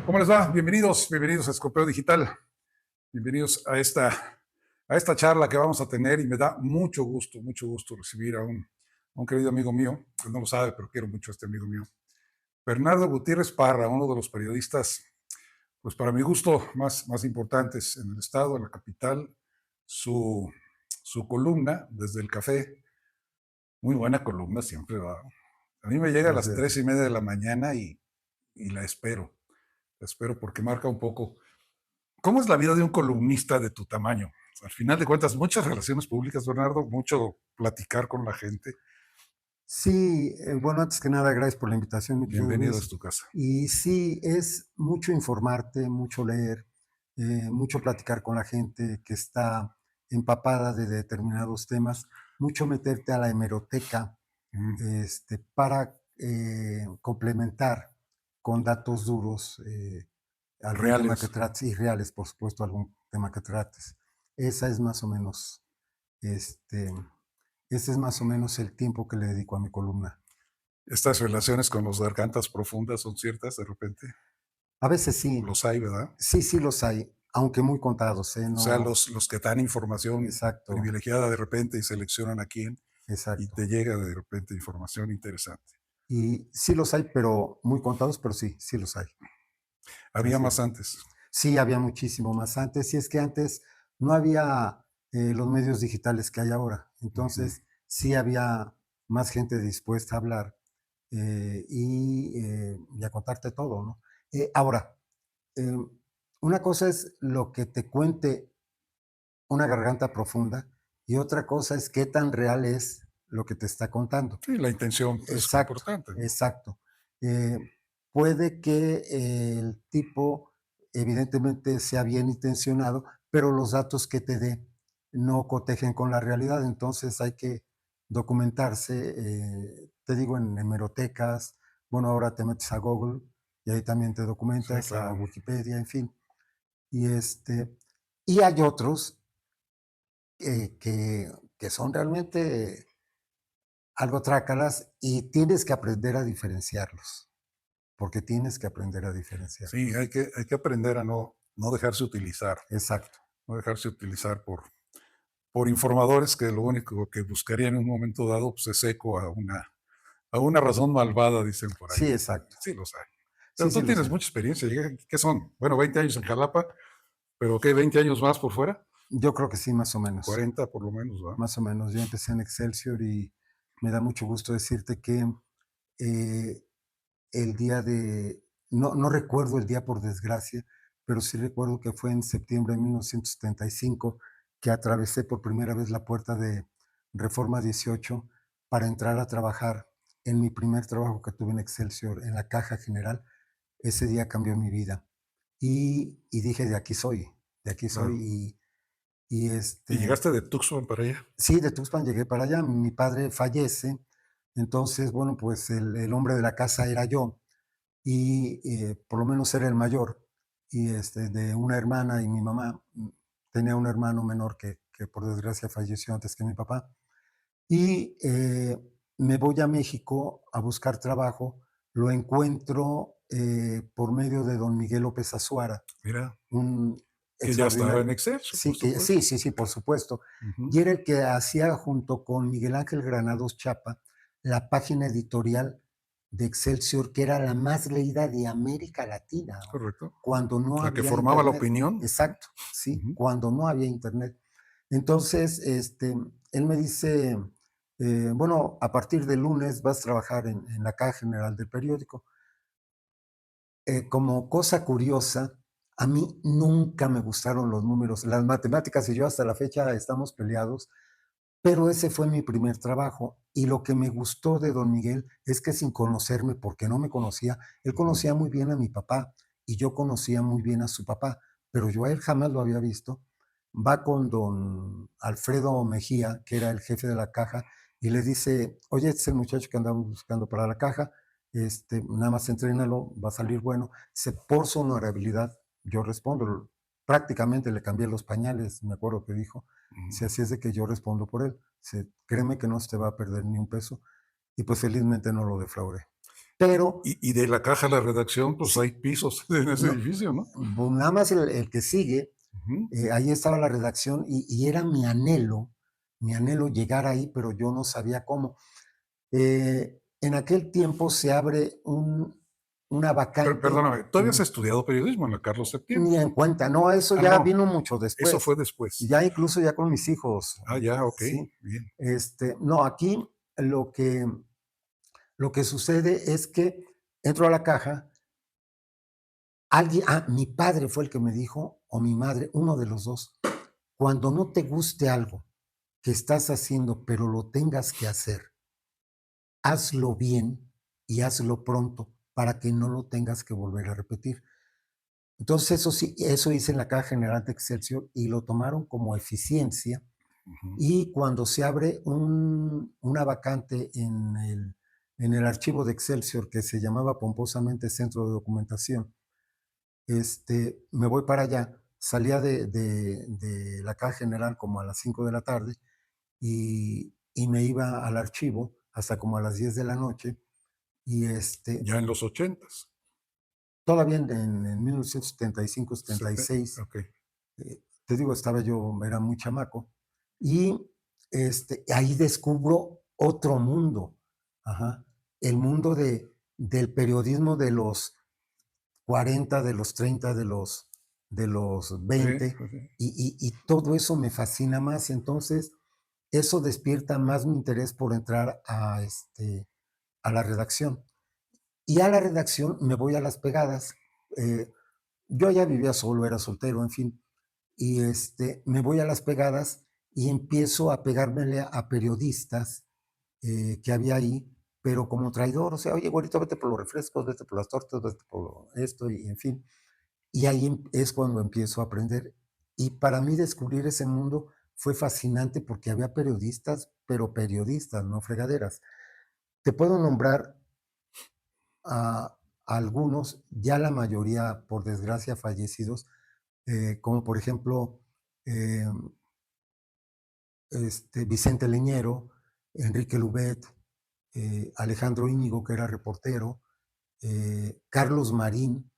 ¿Cómo les va? Bienvenidos, bienvenidos a Escopeo Digital. Bienvenidos a esta charla que vamos a tener y me da mucho gusto recibir a un querido amigo mío, que no lo sabe, pero quiero mucho a este amigo mío, Bernardo Gutiérrez Parra, uno de los periodistas, pues para mi gusto, más importantes en el estado, en la capital. Su columna, desde el café, muy buena columna siempre, ¿verdad? A mí me llega a las Gracias. 3:30 de la mañana y la espero porque marca un poco. ¿Cómo es la vida de un columnista de tu tamaño? Al final de cuentas, muchas relaciones públicas, Bernardo, mucho platicar con la gente. Sí, bueno, antes que nada, gracias por la invitación, mi querido Bienvenido a Luis. tu casa. Y sí, es mucho informarte, mucho leer, mucho platicar con la gente que está empapada de determinados temas, mucho meterte a la hemeroteca Mm, para complementar con datos duros algún tema que reales. trates y reales, por supuesto, algún tema que trates. Esa es más o menos este, Ese es más o menos el tiempo que le dedico a mi columna. Estas relaciones con los gargantas profundas son ciertas de repente. A veces sí, Los hay, ¿verdad? sí los hay, aunque muy contados, ¿eh? O sea, No, los que dan información exacto, privilegiada de repente y seleccionan a quién y exacto. te llega de repente información interesante. Y sí los hay, pero muy contados, pero sí, sí los hay. Había Así más es. antes. Sí, había muchísimo más antes, y es que antes no había los medios digitales que hay ahora. Ujú. Entonces, sí había más gente dispuesta a hablar y a contarte todo, ¿no? Ahora, eh, una cosa es lo que te cuente una garganta profunda y otra cosa es qué tan real es lo que te está contando. Sí, la intención es Exacto, importante, ¿no? exacto. Eh, Puede que el tipo evidentemente sea bien intencionado, pero los datos que te dé no cotejen con la realidad, entonces hay que documentarse, te digo, en hemerotecas, bueno, ahora te metes a Google y ahí también te Sí, documentas, a claro. Wikipedia, en fin. Y, y hay otros eh, que, que son realmente algo trácalas y tienes que aprender a diferenciarlos, porque tienes que aprender a Sí, diferenciarlos. hay que aprender a no dejarse utilizar, Exacto. no dejarse utilizar por informadores que lo único que buscarían en un momento dado pues, es eco a una razón malvada, dicen por ahí. Sí, exacto. Sí, los hay. Pero Sí, sí tú lo tienes sé. mucha experiencia. ¿Qué son? Bueno, 20 años en Jalapa, pero ¿qué? ¿20 años más por fuera? Yo creo que sí, más o menos. 40 por lo menos, ¿va? Más o menos. Yo empecé en Excelsior y me da mucho gusto decirte que eh, el día de, no recuerdo el día por desgracia, pero sí recuerdo que fue en septiembre de 1975 que atravesé por primera vez la puerta de Reforma 18 para entrar a trabajar en mi primer trabajo que tuve en Excelsior, en la Caja General. Ese día cambió mi vida. Y dije, de aquí soy. Claro. Y ¿Y llegaste de Tuxpan para allá? sí, de Tuxpan llegué para allá. Mi padre fallece, entonces, bueno, pues el hombre de la casa era yo y por lo menos era el mayor. Y de una hermana y mi mamá tenía un hermano menor que por desgracia falleció antes que mi papá. Y me voy a México a buscar trabajo, lo encuentro por medio de don Miguel López Azuara, Mira, un que ya estaba en extraordinario. Excelsior, por Sí, supuesto. sí, por supuesto. Ujú. Y era el que hacía junto con Miguel Ángel Granados Chapa la página editorial de Excelsior, que era la más leída de América Latina, Correcto. cuando no La que había formaba la internet. opinión. Exacto, sí, Ujú. cuando no había internet. Entonces, él me dice, bueno, a partir del lunes vas a trabajar en la caja general del periódico. Como cosa curiosa, a mí nunca me gustaron los números. Las matemáticas y yo hasta la fecha estamos peleados, pero ese fue mi primer trabajo. Y lo que me gustó de don Miguel es que sin conocerme, porque no me conocía, él Ujú. conocía muy bien a mi papá y yo conocía muy bien a su papá, pero yo a él jamás lo había visto. Va con don Alfredo Mejía, que era el jefe de la caja, y le dice, oye, este es el muchacho que andamos buscando para la caja, nada más entrénalo, va a salir bueno. Dice, por su honorabilidad, yo respondo, prácticamente le cambié los pañales, me acuerdo que dijo. Si Ujú. así es de que yo respondo por él. Dice, créeme que no se te va a perder ni un peso. Y pues felizmente no lo defraudé. pero Y de la caja a la redacción, pues hay pisos en ese no, edificio, ¿no? pues, nada más el que sigue, Ujú. ahí estaba la redacción y era mi anhelo llegar ahí, pero yo no sabía cómo. En aquel tiempo se abre una vacante, Perdóname, tú habías estudiado periodismo en la Carlos Septién. ni en cuenta, no, eso Ah, ya no, vino mucho eso después, fue después. ya incluso ya con mis hijos, Ah, ya, ok, sí. bien. No, aquí lo que, lo que sucede es que entro a la caja, mi padre fue el que me dijo, o mi madre, uno de los dos, cuando no te guste algo que estás haciendo, pero lo tengas que hacer, hazlo bien y hazlo pronto para que no lo tengas que volver a repetir. Entonces, eso sí, eso hice en la Caja General de Excelsior y lo tomaron como eficiencia. Ujú. Y cuando se abre una vacante en el archivo de Excelsior que se llamaba pomposamente Centro de Documentación, me voy para allá, salía de la Caja General como a las 5 de la tarde y me iba al archivo hasta como a las 10 de la noche y Ya en los 80s. todavía en 1975, Sete- 76, ok. te digo, era muy chamaco, y ahí descubro otro mundo, ajá, el mundo del periodismo de los 40, de los 30, de los Sí, 20, sí, sí. y todo eso me fascina más. Entonces, eso despierta más mi interés por entrar a la redacción. Y a la redacción me voy a las pegadas. eh, yo ya vivía solo, era soltero, en fin. Y me voy a las pegadas y empiezo a pegármele a periodistas que había ahí, pero como traidor, o sea, oye, güerito, vete por los refrescos, vete por las tortas, vete por esto, y en fin. Y ahí es cuando empiezo a aprender. Y para mí descubrir ese mundo fue fascinante porque había periodistas, pero periodistas, no fregaderas. Te puedo nombrar a algunos, ya la mayoría, por desgracia, fallecidos, como por ejemplo eh, Vicente Leñero, Enrique Lubet, Alejandro Íñigo, que era reportero, Carlos Marín,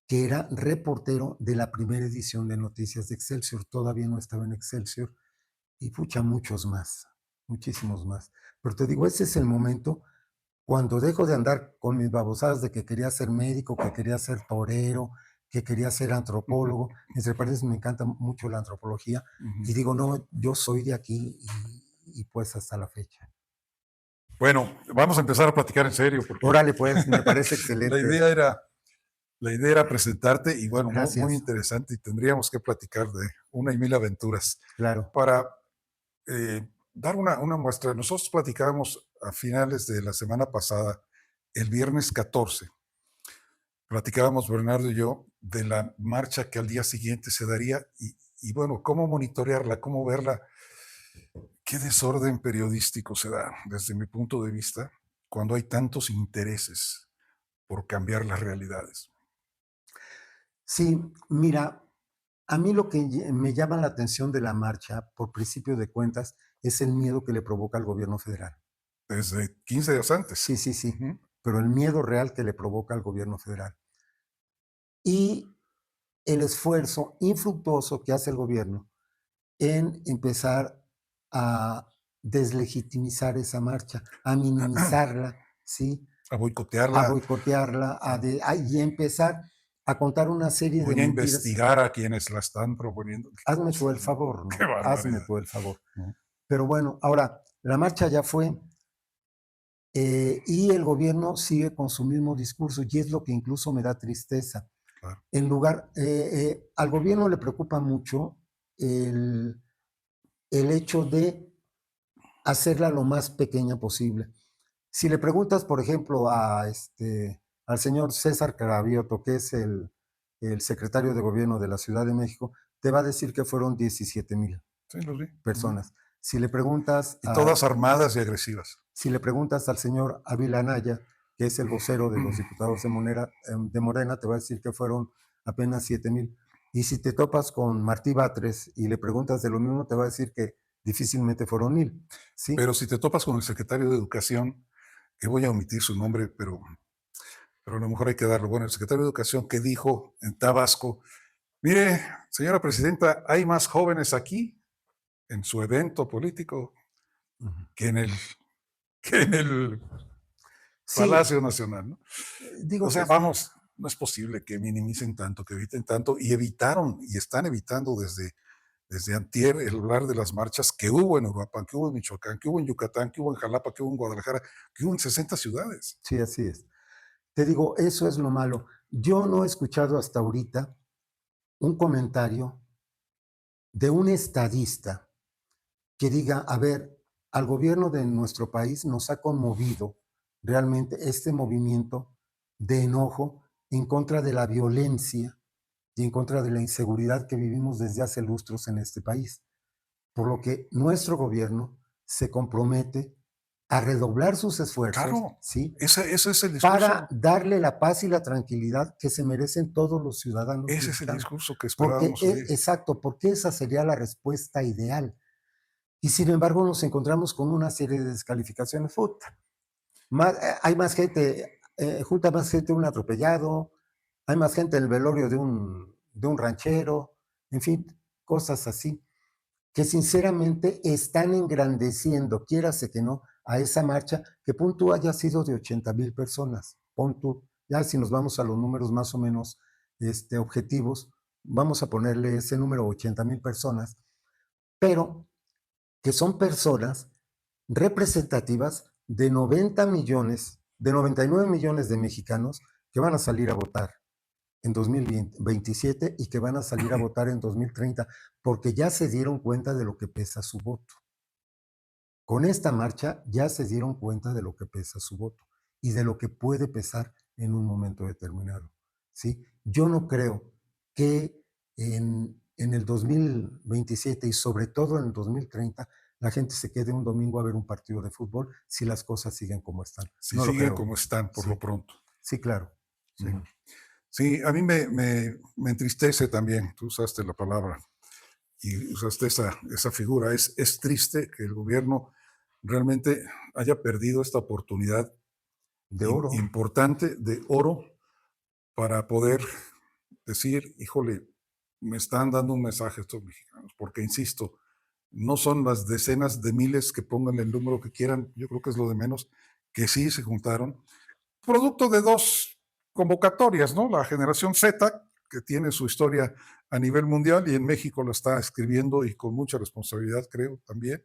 que era reportero de la primera edición de Noticias de Excelsior, todavía no estaba en Excelsior, y pucha, muchos más, muchísimos más. Pero te digo, ese es el momento cuando dejo de andar con mis babosadas de que quería ser médico, que quería ser torero, que quería ser antropólogo, entre paréntesis me encanta mucho la antropología, Ujú. y digo, no, yo soy de aquí y pues hasta la fecha. Bueno, vamos a empezar a platicar en serio porque Órale, pues, me parece la excelente. idea era, la idea era presentarte y bueno, muy, muy Gracias, interesante y tendríamos que platicar de una y mil aventuras. claro. Para dar una muestra, nosotros platicábamos a finales de la semana pasada, el viernes 14, platicábamos Bernardo y yo de la marcha que al día siguiente se daría y bueno, cómo monitorearla, cómo verla. Qué desorden periodístico se da, desde mi punto de vista, cuando hay tantos intereses por cambiar las realidades. Sí, mira, a mí lo que me llama la atención de la marcha, por principio de cuentas, es el miedo que le provoca al gobierno federal. Desde 15 días antes. Sí, sí, sí, Ujú. pero el miedo real que le provoca al gobierno federal. Y el esfuerzo infructuoso que hace el gobierno en empezar a deslegitimizar esa marcha, a minimizarla, ¿sí? A A boicotearla. boicotearla, y empezar a contar una serie de Voy a mentiras. investigar a quienes la están proponiendo. Hazme tú el favor, Qué ¿no? Hazme barbaridad. tú el favor. ¿No? Pero bueno, ahora, la marcha ya fue, y el gobierno sigue con su mismo discurso, y es lo que incluso me da tristeza. Claro. Al gobierno le preocupa mucho el, el hecho de hacerla lo más pequeña posible. Si le preguntas, por ejemplo, al señor César Cravioto, que es el secretario de gobierno de la Ciudad de México, te va a decir que fueron 17,000 Sí, los vi. Ujú. personas. Si le preguntas Y todas armadas y agresivas. si le preguntas al señor Ávila Anaya, que es el vocero de los diputados de Morena, te va a decir que fueron apenas 7,000. Y si te topas con Martí Batres y le preguntas de lo mismo, te va a decir que difícilmente fueron 1,000. ¿Sí? Pero si te topas con el secretario de Educación, que voy a omitir su nombre, pero pero a lo mejor hay que darlo. Bueno, el secretario de Educación que dijo en Tabasco, mire, señora presidenta, hay más jóvenes aquí en su evento político Ujú. que en el Sí, Palacio Nacional, ¿no? O digo sea, que vamos, no es posible que minimicen tanto, que eviten tanto, y evitaron, y están evitando desde antier el hablar de las marchas que hubo en Uruapan, que hubo en Michoacán, que hubo en Yucatán, que hubo en Jalapa, que hubo en Guadalajara, que hubo en 60 ciudades. sí, así es. Te digo, eso es lo malo. Yo no he escuchado hasta ahorita un comentario de un estadista que diga, a ver, al gobierno de nuestro país nos ha conmovido realmente este movimiento de enojo en contra de la violencia y en contra de la inseguridad que vivimos desde hace lustros en este país. Por lo que nuestro gobierno se compromete a redoblar sus esfuerzos, Claro, ¿sí? ese es el Para discurso, darle la paz y la tranquilidad que se merecen todos los ciudadanos ese es el mexicanos. discurso que Porque, esperábamos oír. exacto, porque esa sería la respuesta ideal. Y sin embargo nos encontramos con una serie de descalificaciones. Puta, hay más gente, junta más gente un atropellado, hay más gente en el velorio de un ranchero, en fin, cosas así, que sinceramente están engrandeciendo, quiérase que no, a esa marcha, que pon tú haya sido de 80,000 personas, pon tú, ya si nos vamos a los números más o menos objetivos, vamos a ponerle ese número 80,000 personas, pero que son personas representativas de 90 millones, de 99 millones de mexicanos que van a salir a votar en 2027 y que van a salir a votar en 2030, porque ya se dieron cuenta de lo que pesa su voto. Con esta marcha ya se dieron cuenta de lo que pesa su voto y de lo que puede pesar en un momento determinado. ¿Sí? Yo no creo que en el 2027 y sobre todo en el 2030 la gente se quede un domingo a ver un partido de fútbol si las cosas siguen como están. Si No lo siguen creo. como están por lo Sí, pronto. sí, claro. Sí. Ujú. Sí, a mí me entristece también, tú usaste la palabra y usaste esa figura. Es triste que el gobierno realmente haya perdido esta oportunidad De oro. importante de oro para poder decir, híjole, me están dando un mensaje estos mexicanos, porque insisto, no son las decenas de miles que pongan el número que quieran, yo creo que es lo de menos, que sí se juntaron, producto de dos convocatorias, ¿no? La generación Z, que tiene su historia a nivel mundial y en México lo está escribiendo y con mucha responsabilidad, creo, también.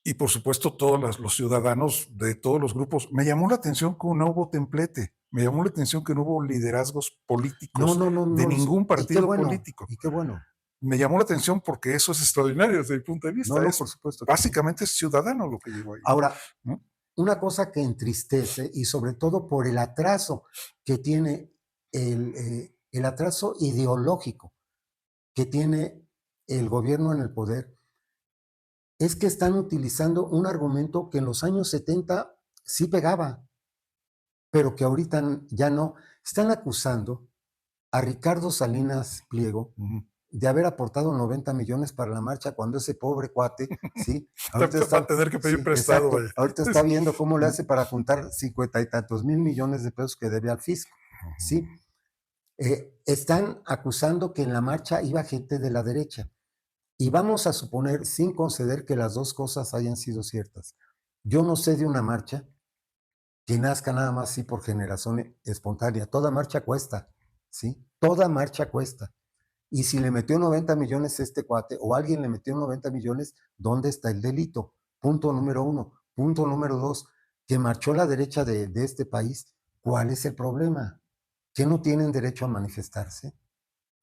Y por supuesto, todos los ciudadanos de todos los grupos. Me llamó la atención que no hubo templete, me llamó la atención que no hubo liderazgos No, políticos no, no, de no. ningún Y qué partido bueno, político. y qué bueno. Me llamó la atención porque eso es extraordinario desde mi punto de No, vista. no, Es por supuesto que sí. básicamente es ciudadano lo que llegó ahí, Ahora, ¿no? una cosa que entristece y sobre todo por el atraso que tiene el atraso ideológico que tiene el gobierno en el poder, es que están utilizando un argumento que en los años 70 sí pegaba, pero que ahorita ya no. Están acusando a Ricardo Salinas Pliego Ujú. de haber aportado 90 millones para la marcha cuando ese pobre cuate, ¿sí? Ahorita Va a está, tener que pedir sí, prestado, exacto, vaya. ahorita está viendo cómo le hace para juntar 50 y tantos mil millones de pesos que debe al fisco, ¿sí? Están acusando que en la marcha iba gente de la derecha. Y vamos a suponer, sin conceder que las dos cosas hayan sido ciertas. Yo no sé de una marcha que nazca nada más así por generación espontánea. Toda marcha cuesta, ¿sí? Toda marcha cuesta. Y si le metió 90 millones este cuate o alguien le metió 90 millones, ¿dónde está el delito? Punto número uno. Punto número dos, que marchó la derecha de este país. ¿Cuál es el problema? ¿Que no tienen derecho a manifestarse?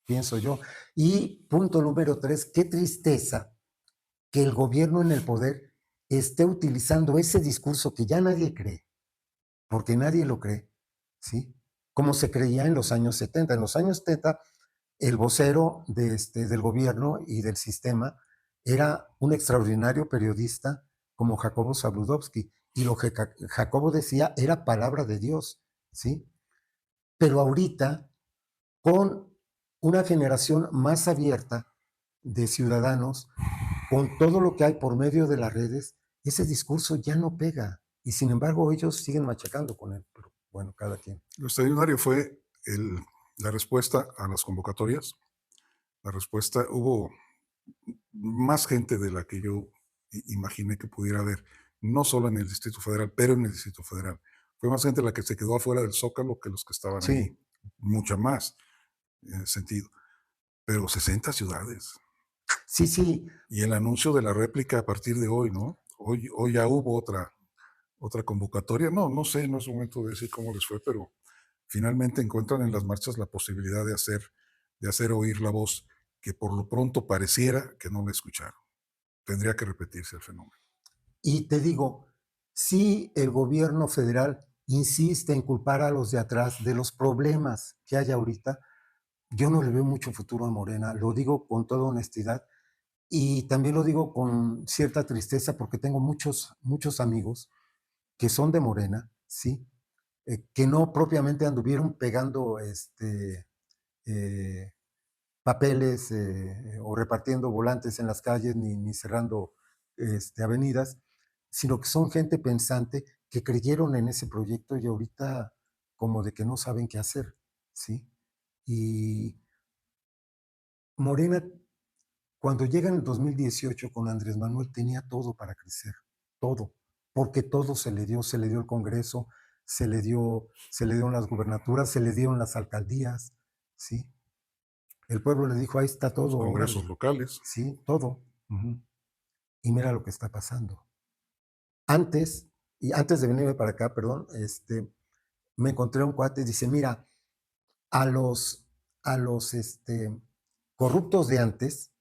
Pienso yo. Y punto número tres, qué tristeza que el gobierno en el poder esté utilizando ese discurso que ya nadie cree, porque nadie lo cree, ¿sí? Como se creía en los años 70. En los años 70, el vocero del gobierno y del sistema era un extraordinario periodista como Jacobo Zabludovsky, y lo que Jacobo decía era palabra de Dios, ¿sí? Pero ahorita, con una generación más abierta de ciudadanos, con todo lo que hay por medio de las redes, ese discurso ya no pega. Y sin embargo, ellos siguen machacando con él. bueno, cada quien. Lo extraordinario fue la respuesta a las convocatorias. La respuesta, hubo más gente de la que yo imaginé que pudiera haber, no solo en el Distrito Federal, pero en el Distrito Federal. Fue más gente la que se quedó afuera del Zócalo que los que estaban ahí, Sí, mucha más en ese sentido. Pero 60 ciudades. sí, sí. Y el anuncio de la réplica a partir de hoy, ¿no? Hoy ya hubo otra convocatoria. No, no sé, no es momento de decir cómo les fue, pero finalmente encuentran en las marchas la posibilidad de hacer oír la voz que por lo pronto pareciera que no la escucharon. Tendría que repetirse el fenómeno. Y te digo, si el gobierno federal insiste en culpar a los de atrás de los problemas que hay ahorita, yo no le veo mucho futuro a Morena, lo digo con toda honestidad y también lo digo con cierta tristeza porque tengo muchos amigos que son de Morena, ¿sí? Que no propiamente anduvieron pegando eh, papeles o repartiendo volantes en las calles ni cerrando avenidas, sino que son gente pensante que creyeron en ese proyecto y ahorita como de que no saben qué hacer, ¿sí? Y Morena, cuando llega en el 2018 con Andrés Manuel, tenía todo para crecer, todo, porque todo se le dio el Congreso, se le dieron las gubernaturas, se le dieron las alcaldías, ¿sí? El pueblo le dijo, ahí está Los todo, congresos órale, locales. sí, todo. Ujú. Y mira lo que está pasando. Antes, y antes de venirme para acá, perdón, me encontré un cuate, dice, mira, a los, a los corruptos de antes,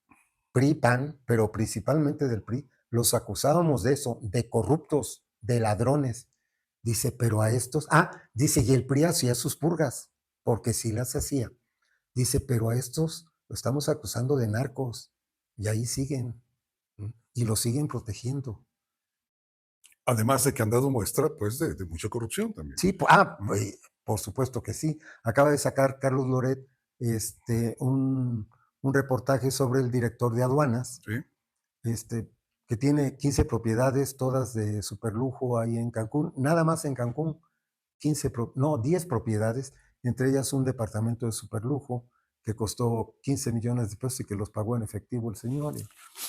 PRI, PAN, pero principalmente del PRI, los acusábamos de eso, de corruptos, de ladrones. Dice, pero a estos, dice, y el PRI hacía sus purgas, porque sí las hacía. Dice, pero a estos lo estamos acusando de narcos, y ahí siguen, y lo siguen protegiendo. Además de que han dado muestra, pues, de mucha corrupción también. Sí, ¿No? pues, por supuesto que sí. Acaba de sacar Carlos Loret este, un, un reportaje sobre el director de aduanas, ¿Sí? este, que tiene 15 propiedades, todas de superlujo ahí en Cancún, nada más en Cancún, 10 propiedades, entre ellas un departamento de superlujo que costó 15 millones de pesos y que los pagó en efectivo el señor.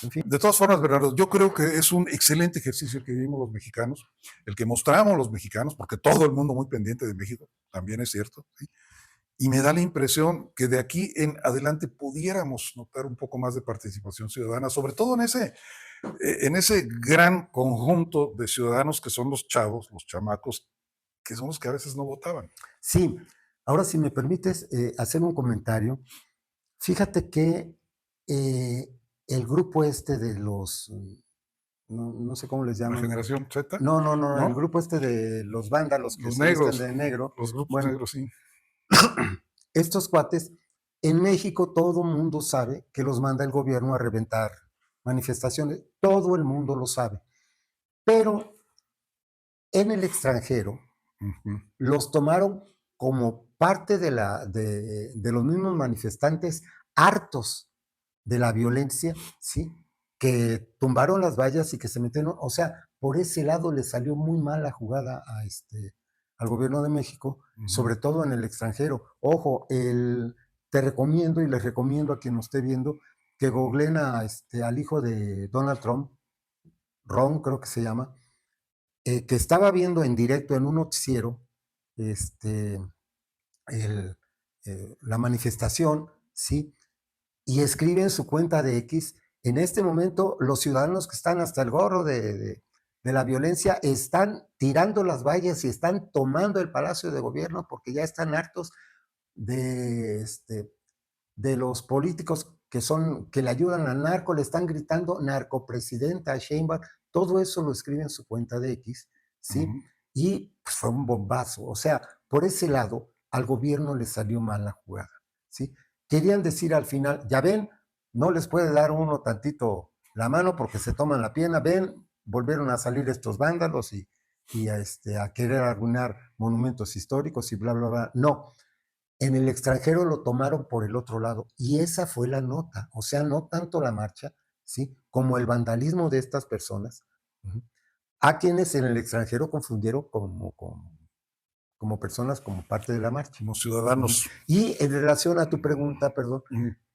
En fin, De todas formas, Bernardo, yo creo que es un excelente ejercicio el que vivimos los mexicanos, el que mostramos los mexicanos, porque todo el mundo muy pendiente de México, también es cierto, ¿sí? Y me da la impresión que de aquí en adelante pudiéramos notar un poco más de participación ciudadana, sobre todo en ese gran conjunto de ciudadanos que son los chavos, los chamacos, que son los que a veces no votaban. sí, ahora si me permites hacer un comentario, fíjate que eh, el grupo de los, no sé cómo les La llaman, generación Z, no, el ¿no? grupo de los vándalos que Los se visten negros, de negro, los grupos bueno, negros, sí. estos cuates, en México todo mundo sabe que los manda el gobierno a reventar manifestaciones, todo el mundo lo sabe, pero en el extranjero Ujú. los tomaron como parte de los mismos manifestantes hartos de la violencia, ¿sí? Que tumbaron las vallas y que se metieron, o sea, por ese lado le salió muy mal la jugada al gobierno de México, Ujú. sobre todo en el extranjero. Ojo, te recomiendo y les recomiendo a quien nos esté viendo que googleen al hijo de Donald Trump, Ron creo que se llama, que estaba viendo en directo en un noticiero este, el, la manifestación, ¿sí? Y escribe en su cuenta de X, en este momento los ciudadanos que están hasta el gorro de la violencia están tirando las vallas y están tomando el Palacio de Gobierno porque ya están hartos de, de los políticos que le ayudan al narco, le están gritando narcopresidenta Sheinbaum, todo eso lo escribe en su cuenta de X, ¿sí? Ujú. Y pues, fue un bombazo, o sea, por ese lado al gobierno le salió mal la jugada, ¿sí? Querían decir al final, ya ven, no les puede dar uno tantito la mano porque se toman la pierna, ven, volvieron a salir estos vándalos a querer arruinar monumentos históricos y bla, bla, bla. No, en el extranjero lo tomaron por el otro lado y esa fue la nota, o sea, no tanto la marcha, ¿sí? Como el vandalismo de estas personas, a quienes en el extranjero confundieron como personas, como parte de la marcha. Como ciudadanos. Y en relación a tu pregunta, perdón,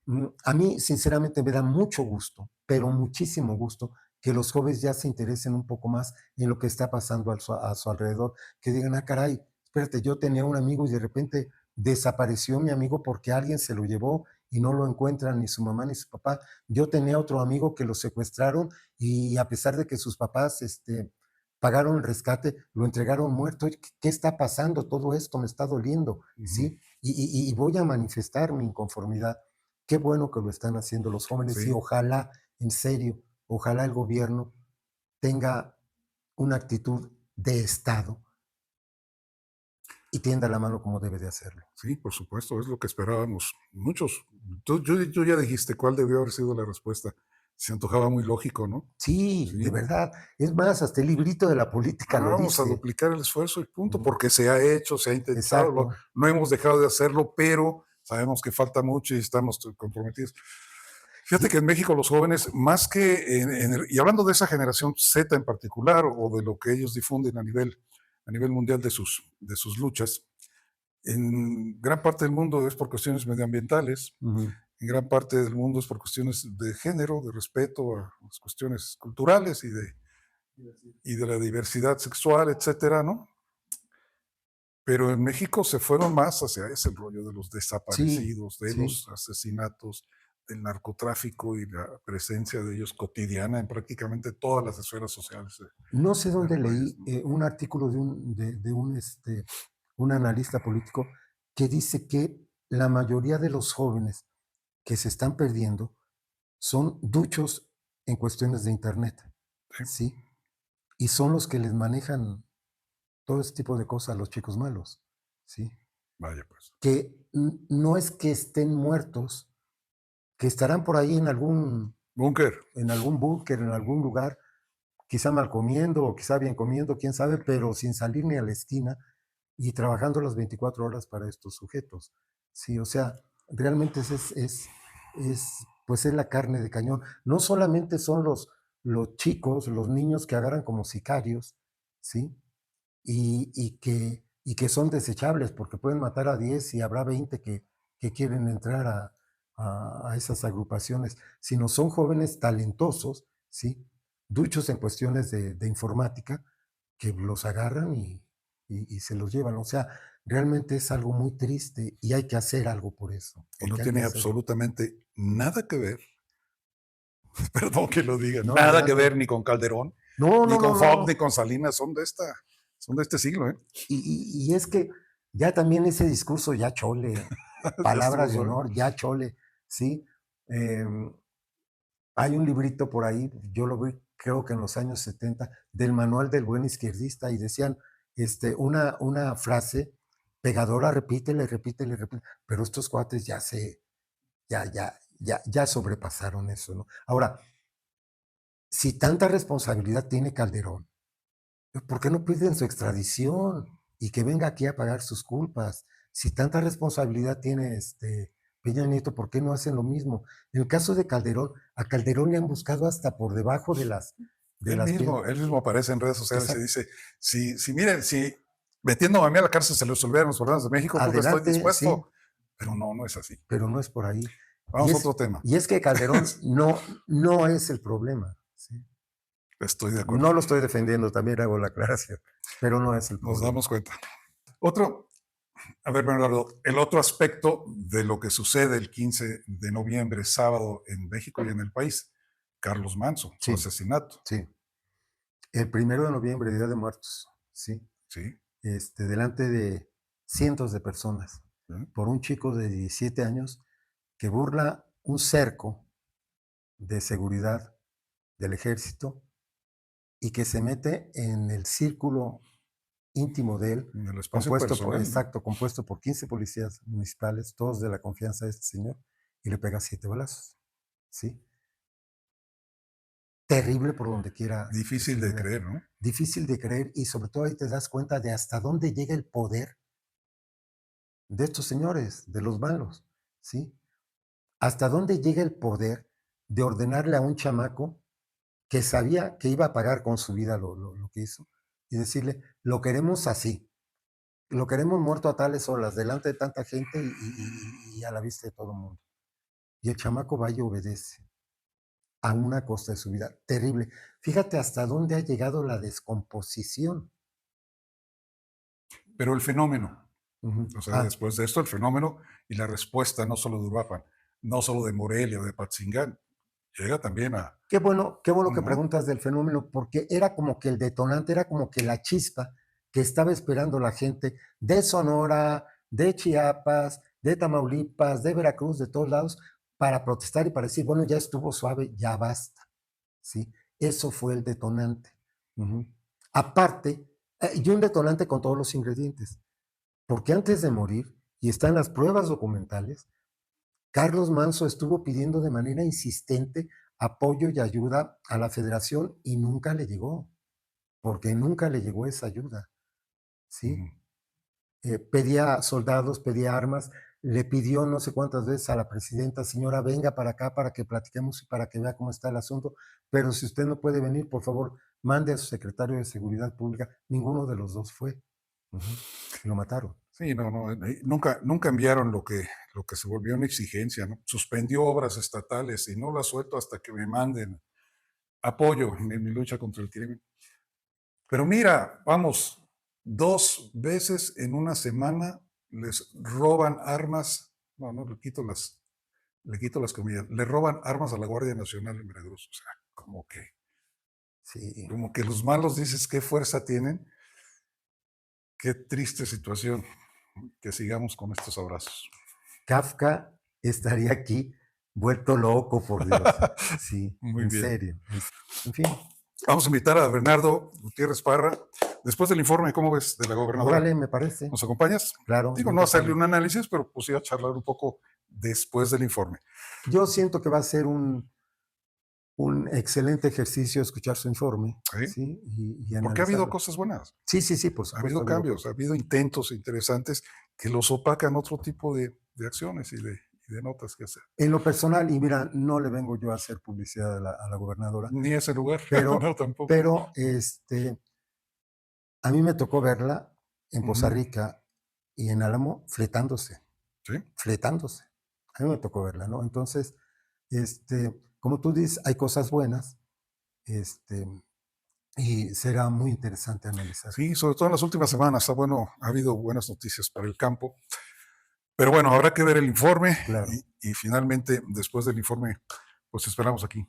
Ujú. a mí sinceramente me da mucho gusto, pero muchísimo gusto, que los jóvenes ya se interesen un poco más en lo que está pasando a su alrededor, que digan, ah, caray, espérate, yo tenía un amigo y de repente desapareció mi amigo porque alguien se lo llevó y no lo encuentran ni su mamá ni su papá. Yo tenía otro amigo que lo secuestraron y a pesar de que sus papás pagaron el rescate, lo entregaron muerto. ¿Qué está pasando? Todo esto me está doliendo, Ujú. ¿sí? Y voy a manifestar mi inconformidad. Qué bueno que lo están haciendo los jóvenes y Sí. ojalá, en serio, ojalá el gobierno tenga una actitud de Estado y tienda la mano como debe de hacerlo. Sí, por supuesto, es lo que esperábamos muchos. Tú ya dijiste cuál debió haber sido la respuesta. Se antojaba muy lógico, ¿no? Sí, de Sí. verdad. Es más, hasta el librito de la política lo Vamos a dice. duplicar el esfuerzo y punto, Ujú. porque se ha hecho, se ha intentado, Exacto. no hemos dejado de hacerlo, pero sabemos que falta mucho y estamos comprometidos. Fíjate Y- que en México los jóvenes, más que, y hablando de esa generación Z en particular, o de lo que ellos difunden a nivel mundial de sus luchas, en gran parte del mundo es por cuestiones medioambientales, Ujú. en gran parte del mundo es por cuestiones de género, de respeto a las cuestiones culturales y de la diversidad sexual, etcétera, ¿no? Pero en México se fueron más hacia ese rollo de los Sí, desaparecidos, de sí. los asesinatos, del narcotráfico y la presencia de ellos cotidiana en prácticamente todas las esferas sociales No sé del dónde país, leí ¿no? un artículo un analista político que dice que la mayoría de los jóvenes que se están perdiendo son duchos en cuestiones de Internet, Sí, ¿sí? Y son los que les manejan todo ese tipo de cosas a los chicos malos, ¿sí? vaya pues. Que no es que estén muertos, que estarán por ahí Búnker, en algún búnker, en algún lugar, quizá mal comiendo o quizá bien comiendo, quién sabe, pero sin salir ni a la esquina y trabajando las 24 horas para estos sujetos. Sí, o sea, realmente pues es la carne de cañón. No solamente son los chicos, los niños que agarran como sicarios, ¿sí? Y que son desechables porque pueden matar a 10 y habrá 20 que quieren entrar a esas agrupaciones, sino son jóvenes talentosos, ¿sí? Duchos en cuestiones de informática, que los agarran y se los llevan. O sea, realmente es algo muy triste y hay que hacer algo por eso, y no porque hay que tiene hacerlo. absolutamente nada que ver, perdón que lo diga, No, nada que adelante. ver ni con Calderón, No, ni no, no, con no, Fox, ni no. con Salinas, son de este siglo, ¿eh? Y es que ya también ese discurso ya chole, Ya estuvo palabra de suave. honor, ya chole, ¿sí? Em, Hay un librito por ahí, yo lo vi creo que en los años 70, del manual del buen izquierdista y decían una frase pegadora, repítele, repítele, repítele, pero estos cuates ya sobrepasaron eso, ¿no? Ahora, si tanta responsabilidad tiene Calderón, ¿por qué no piden su extradición y que venga aquí a pagar sus culpas? Si tanta responsabilidad tiene Peña Nieto, ¿por qué no hacen lo mismo? En el caso de Calderón, a Calderón le han buscado hasta por debajo de las piedras. Él mismo aparece en redes sociales y Exacto. dice, si miren, si metiéndome a mí a la cárcel se le resolvieron los problemas de México, creo que estoy Adelante, sí, dispuesto. Pero no, no es así. pero no es por ahí. Y Vamos a otro tema. y es que Calderón no es el problema. ¿Sí? Estoy de acuerdo. No lo estoy defendiendo, también hago la aclaración, pero no es el Nos problema. damos cuenta. Otro, a ver, Bernardo, el otro aspecto de lo que sucede el 15 de noviembre, sábado, en México y en el país, Carlos Manso, su Sí, asesinato. sí. El 1 de noviembre, Día de Muertos, sí. Sí, Delante de cientos de personas, ¿eh? por un chico de 17 años que burla un cerco de seguridad del ejército y que se mete en el círculo íntimo de él, En el espacio personal, ¿no? compuesto por 15 policías municipales, todos de la confianza de este señor, y le pega 7 balazos. ¿Sí? Terrible por donde quiera que se Difícil le de vea. creer, ¿no? Difícil de creer y sobre todo ahí te das cuenta de hasta dónde llega el poder de estos señores, de los malos, ¿sí? Hasta dónde llega el poder de ordenarle a un chamaco que sabía que iba a pagar con su vida lo que hizo y decirle, lo queremos así. lo queremos muerto a tales horas, delante de tanta gente y a la vista de todo el mundo. Y el chamaco va y obedece a una costa de su vida terrible. Fíjate hasta dónde ha llegado la descomposición. Pero el fenómeno, Ujú. o sea, después de esto, el fenómeno y la respuesta no solo de Uruapan, no solo de Morelia o de Patzingán, llega también a... Qué bueno que Ujú, preguntas del fenómeno, porque era como que el detonante, era como que la chispa que estaba esperando la gente de Sonora, de Chiapas, de Tamaulipas, de Veracruz, de todos lados, para protestar y para decir, bueno, ya estuvo suave, ya basta. ¿Sí? Eso fue el detonante. Ujú. Aparte, y un detonante con todos los ingredientes, porque antes de morir, y están las pruebas documentales, Carlos Manso estuvo pidiendo de manera insistente apoyo y ayuda a la federación y nunca le llegó, porque nunca le llegó esa ayuda, ujú. ¿sí? Pedía soldados, pedía armas, le pidió no sé cuántas veces a la presidenta, señora, venga para acá para que platiquemos y para que vea cómo está el asunto, pero si usted no puede venir, por favor, mande a su secretario de Seguridad Pública. Ninguno de los dos fue. Ujú. Lo mataron. Sí, no, no, nunca enviaron lo que se volvió una exigencia, ¿no? Suspendió obras estatales y no las suelto hasta que me manden apoyo en mi lucha contra el crimen. Pero mira, vamos, 2 veces en una semana les roban armas, no, no, le quito las comillas, le roban armas a la Guardia Nacional en Veracruz. O sea, Sí. como que los malos dices qué fuerza tienen, qué triste situación, que sigamos con estos abrazos. Kafka estaría aquí vuelto loco, por Dios. Sí, Muy en bien. serio. En fin, Vamos a invitar a Bernardo Gutiérrez Parra. Después del informe, ¿cómo ves de la gobernadora? órale, me parece. ¿Nos acompañas? Claro, Digo, yo no hacerle encantado. un análisis, pero pues sí a charlar un poco después del informe. Yo siento que va a ser un excelente ejercicio escuchar su informe, ¿Sí? ¿sí? Y Porque ha habido analizarlo. cosas buenas, Sí, sí, sí, por ha supuesto, ha habido habido cambios, ha cosas. habido intentos interesantes que los opacan otro tipo de acciones y de notas que hacer. En lo personal, y mira, no le vengo yo a hacer publicidad a la gobernadora, Ni ese lugar, no pero, tampoco. pero a mí me tocó verla en Poza Ujú, Rica y en Álamo fletándose, sí, fletándose. A mí me tocó verla, ¿no? Entonces, como tú dices, hay cosas buenas, este, y será muy interesante analizarlo. sí, sobre todo en las últimas semanas, está bueno, ha habido buenas noticias para el campo. Pero bueno, habrá que ver el informe Claro, y finalmente, después del informe, pues esperamos aquí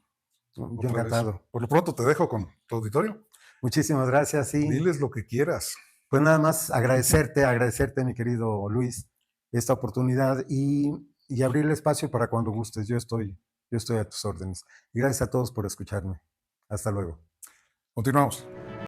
yo otra vez. encantado. Por lo pronto te dejo con tu auditorio. Muchísimas gracias y Diles lo que quieras. pues nada más agradecerte, mi querido Luis, esta oportunidad y abrir el espacio para cuando gustes. Yo estoy a tus órdenes. Y gracias a todos por escucharme. Hasta luego. Continuamos.